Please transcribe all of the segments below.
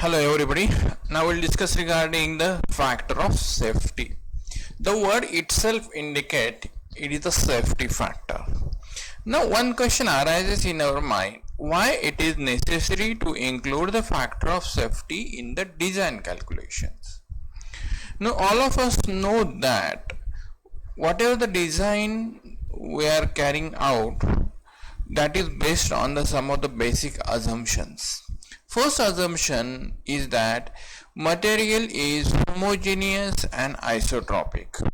Hello everybody. Now we'll discuss regarding the factor of safety. The word itself indicate it is a safety factor. Now one question arises in our mind, why it is necessary to include the factor of safety in the design calculations. Now all of us know that whatever the design we are carrying out, that is based on the some of the basic assumptions. First assumption is that material is homogeneous and isotropic.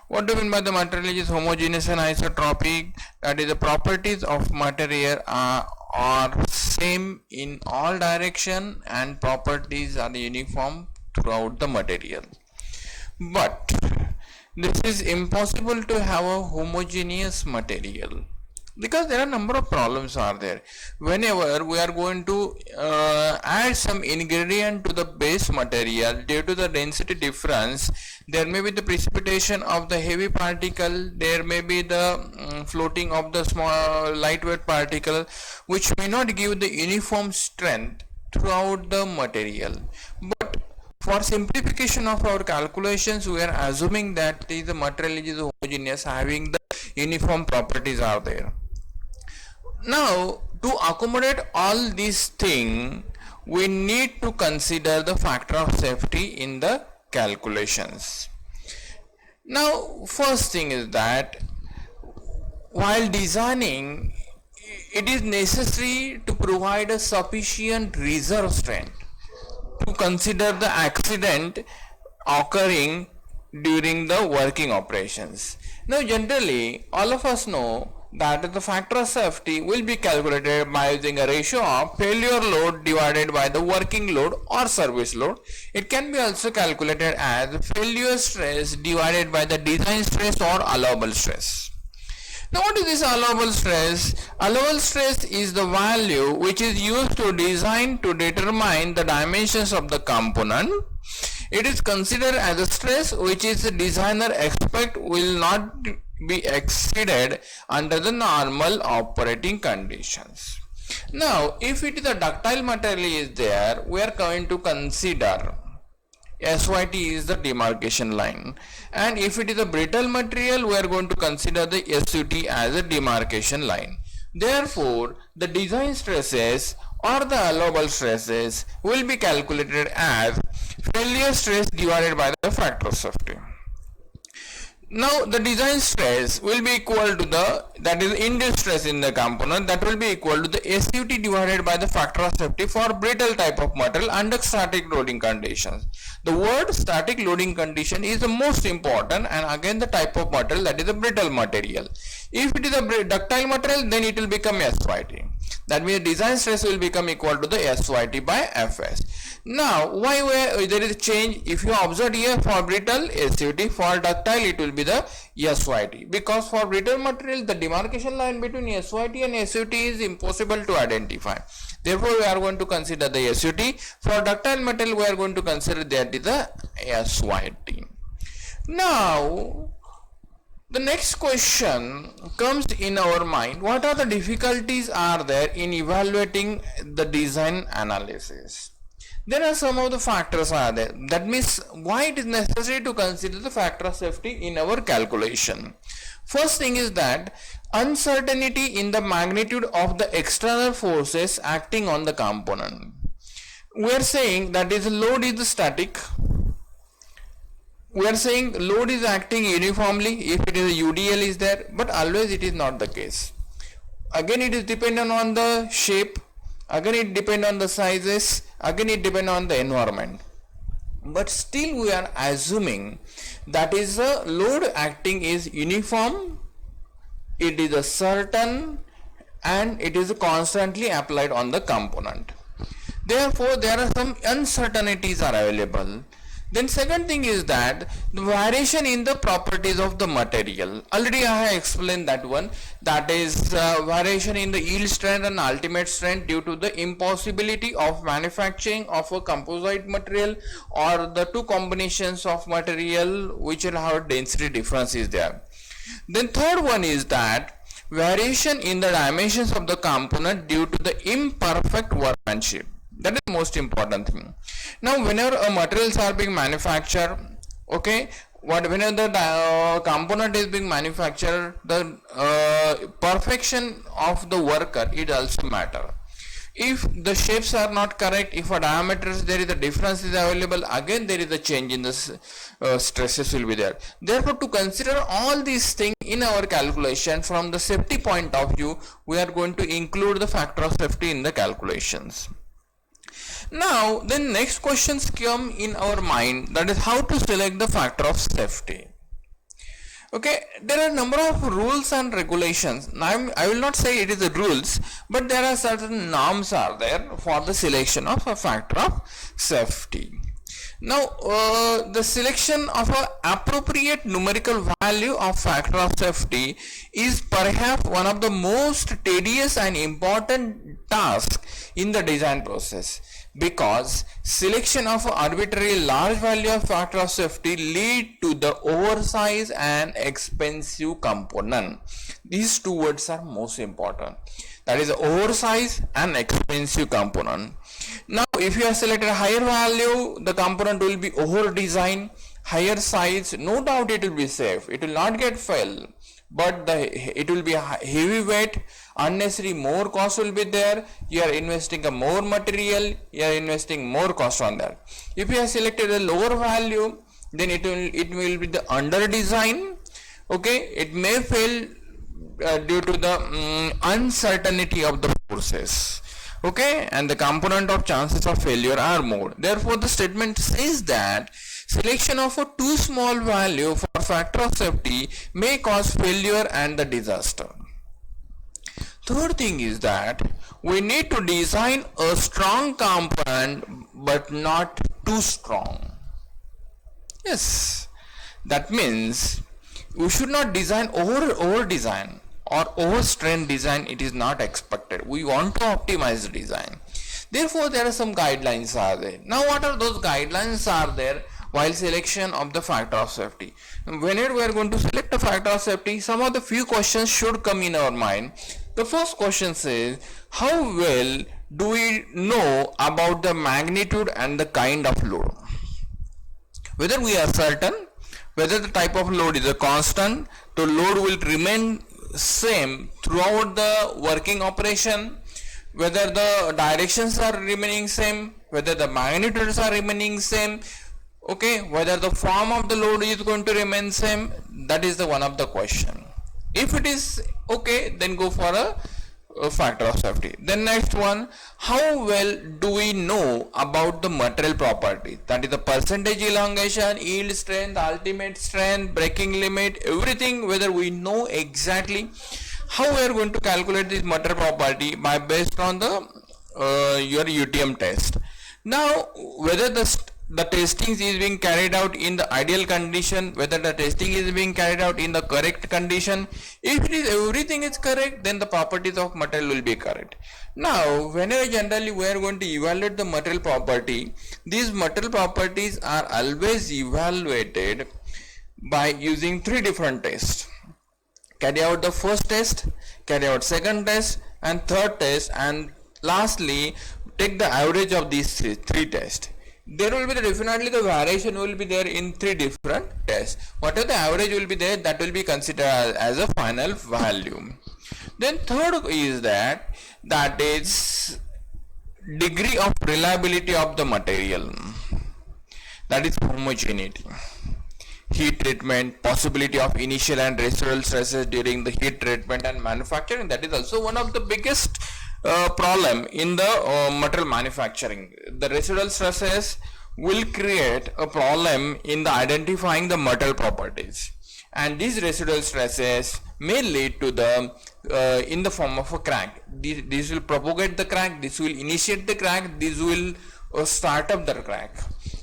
What do you mean by the material is homogeneous and isotropic? That is, the properties of material are same in all direction and properties are uniform throughout the material. But this is impossible to have a homogeneous material because there are number of problems are there. Whenever we are going to add some ingredient to the base material, due to the density difference, there may be the precipitation of the heavy particle, there may be the floating of the small lightweight particle, which may not give the uniform strength throughout the material. But for simplification of our calculations, we are assuming that the material is homogeneous, having the uniform properties are there. Now, to accommodate all these things, we need to consider the factor of safety in the calculations. Now, first thing is that while designing, it is necessary to provide a sufficient reserve strength to consider the accident occurring during the working operations. Now, generally, all of us know that the factor of safety will be calculated by using a ratio of failure load divided by the working load or service load. It can be also calculated as failure stress divided by the design stress or allowable stress. Now, what is this allowable stress? Allowable stress is the value which is used to design to determine the dimensions of the component. It is considered as a stress which is the designer expect will not be exceeded under the normal operating conditions. Now, if it is a ductile material is there, we are going to consider SYT is the demarcation line, and if it is a brittle material, we are going to consider the SUT as a demarcation line. Therefore, the design stresses or the allowable stresses will be calculated as failure stress divided by the factor of safety. Now, the design stress will be equal to the, that is induced stress in the component, that will be equal to the SUT divided by the factor of safety for brittle type of material under static loading conditions. The word static loading condition is the most important, and again the type of material, that is a brittle material. If it is a ductile material, then it will become SYT. That means design stress will become equal to the SYT by Fs. Now, why there is a change? If you observe here, for brittle SUT, for ductile it will be the SYT, because for brittle material the demarcation line between SYT and SUT is impossible to identify. Therefore, we are going to consider the SUT. For ductile material, we are going to consider that is the SYT. Now, the next question comes in our mind, what are the difficulties are there in evaluating the design analysis? There are some of the factors are there. That means why it is necessary to consider the factor of safety in our calculation. First thing is that uncertainty in the magnitude of the external forces acting on the component. We are saying that is load is static. We are saying load is acting uniformly if it is a UDL is there, but always it is not the case. Again, it is dependent on the shape, again it depends on the sizes, again it depends on the environment. But still we are assuming that is the load acting is uniform, it is a certain, and it is constantly applied on the component. Therefore, there are some uncertainties are available. Then second thing is that the variation in the properties of the material. Already I have explained that one. That is variation in the yield strength and ultimate strength due to the impossibility of manufacturing of a composite material or the two combinations of material which will have density difference is there. Then third one is that variation in the dimensions of the component due to the imperfect workmanship. That is most important thing. Now whenever a materials are being manufactured, okay, whenever the component is being manufactured, the perfection of the worker it also matter. If the shapes are not correct, if a diameter there is a difference is available, again there is a change in the stresses will be there. Therefore, to consider all these things in our calculation from the safety point of view, we are going to include the factor of safety in the calculations. Now, the next questions come in our mind, that is how to select the factor of safety. Okay, there are a number of rules and regulations. Now, I will not say it is the rules, but there are certain norms are there for the selection of a factor of safety. Now, the selection of an appropriate numerical value of factor of safety is perhaps one of the most tedious and important tasks in the design process, because selection of an arbitrary large value of factor of safety lead to the oversize and expensive component. These two words are most important, that is oversize and expensive component. Now if you have selected a higher value, the component will be over designed, higher size, no doubt it will be safe, it will not get fail, but it will be heavy weight, unnecessary more cost will be there, you are investing a more material, you are investing more cost on that. If you have selected a lower value, then it will be the under design, okay, it may fail due to the uncertainty of the process, okay, and the component of chances of failure are more. Therefore the statement says that selection of a too small value for factor of safety may cause failure and the disaster. Third thing is that we need to design a strong component but not too strong. Yes, that means we should not design over design or over strain design. It is not expected. We want to optimize the design. Therefore there are some guidelines are there. Now what are those guidelines are there while selection of the factor of safety? Whenever we are going to select a factor of safety, some of the few questions should come in our mind. The first question says, how well do we know about the magnitude and the kind of load? Whether we are certain whether the type of load is a constant, the load will remain same throughout the working operation, whether the directions are remaining same, whether the magnitudes are remaining same, okay, whether the form of the load is going to remain same. That is the one of the question. If it is okay, then go for a factor of safety. Then next one, how well do we know about the material property, that is the percentage elongation, yield strength, ultimate strength, breaking limit, everything, whether we know exactly how we are going to calculate this material property by based on the your UTM test. Now whether the testing is being carried out in the ideal condition, whether the testing is being carried out in the correct condition. If it is everything is correct, then the properties of material will be correct. Now whenever generally we are going to evaluate the material property, these material properties are always evaluated by using three different tests. Carry out the first test, carry out second test and third test, and lastly take the average of these three tests. There will be definitely the variation will be there in three different tests. Whatever the average will be there, that will be considered as a final value. Then third is that is degree of reliability of the material, that is homogeneity, heat treatment, possibility of initial and residual stresses during the heat treatment and manufacturing. That is also one of the biggest problem in the material manufacturing. The residual stresses will create a problem in the identifying the material properties, and these residual stresses may lead to the in the form of a crack. This will propagate the crack, this will initiate the crack, this will start up the crack.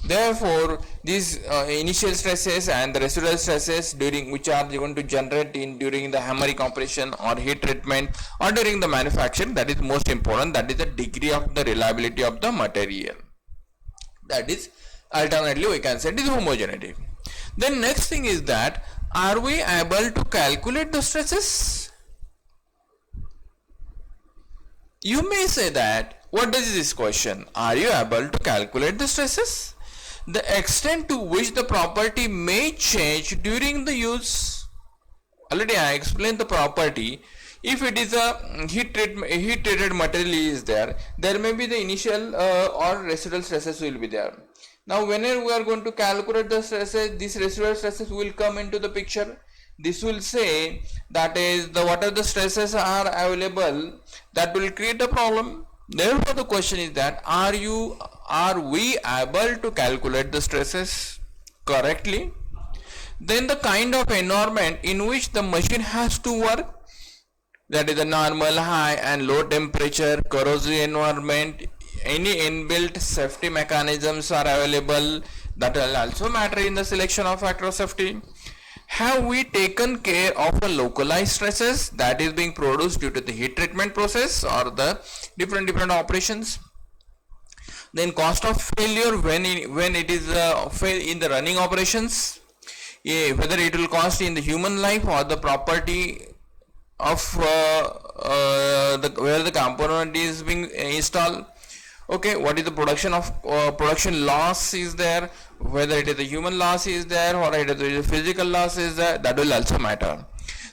Therefore these initial stresses and the residual stresses during which are going to generate in during the hammering operation or heat treatment or during the manufacturing, that is most important, that is the degree of the reliability of the material. That is alternately we can say it is homogeneity. Then next thing is that, are we able to calculate the stresses? You may say that what does this question? Are you able to calculate the stresses? The extent to which the property may change during the use. Already I explained the property. If it is a heat treated material is there, there may be the initial or residual stresses will be there. Now whenever we are going to calculate the stresses, these residual stresses will come into the picture. This will say that is the what are the stresses are available that will create a problem. Therefore the question is that are we able to calculate the stresses correctly? Then the kind of environment in which the machine has to work, that is the normal, high and low temperature, corrosive environment, any inbuilt safety mechanisms are available, that will also matter in the selection of factor of safety. Have we taken care of the localized stresses that is being produced due to the heat treatment process or the different operations? Then cost of failure when it is fail in the running operations, whether it will cost in the human life or the property of where the component is being installed. Okay, what is the production loss is there, whether it is the human loss is there or it is the physical loss is there, that will also matter.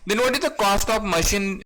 Then what is the cost of machine